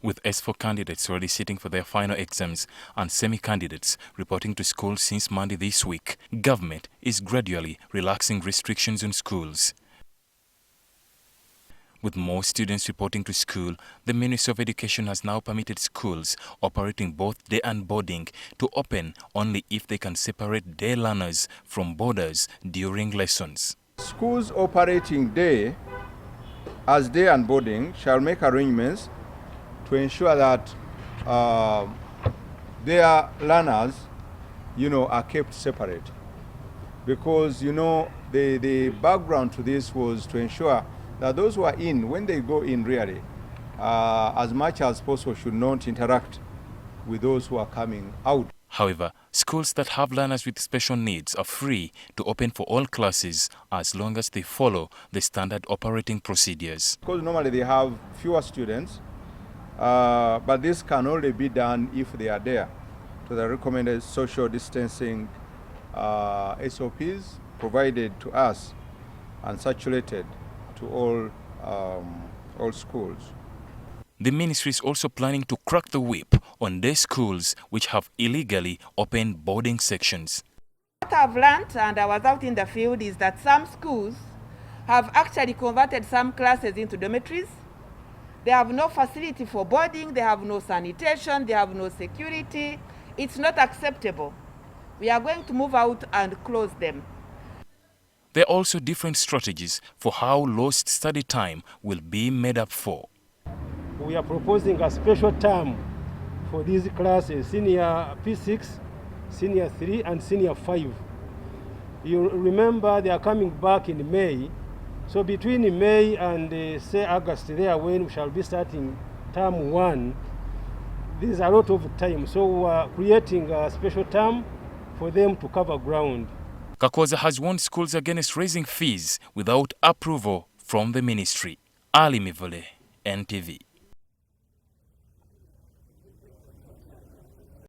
With S4 candidates already sitting for their final exams and semi-candidates reporting to school since Monday this week, government is gradually relaxing restrictions on schools. With more students reporting to school, the Ministry of Education has now permitted schools operating both day and boarding to open only if they can separate day learners from boarders during lessons. Schools operating day as day and boarding shall make arrangements to ensure that their learners, are kept separate. Because, the background to this was to ensure that those who are in, when they go in really, as much as possible should not interact with those who are coming out. However, schools that have learners with special needs are free to open for all classes as long as they follow the standard operating procedures. Because normally they have fewer students, but this can only be done if they are there to the recommended social distancing SOPs provided to us and circulated to all schools. The ministry is also planning to crack the whip on day schools which have illegally opened boarding sections. What I've learned, and I was out in the field, is that some schools have actually converted some classes into dormitories. They have no facility for boarding, they have no sanitation, they have no security. It's not acceptable. We are going to move out and close them. There are also different strategies for how lost study time will be made up for. We are proposing a special term for these classes, senior P6, senior 3, and senior 5. You remember they are coming back in May. So between May and say August there, when we shall be starting term 1, there is a lot of time. So we are creating a special term for them to cover ground. Kakooza has warned schools against raising fees without approval from the ministry. Ali Mivole, NTV.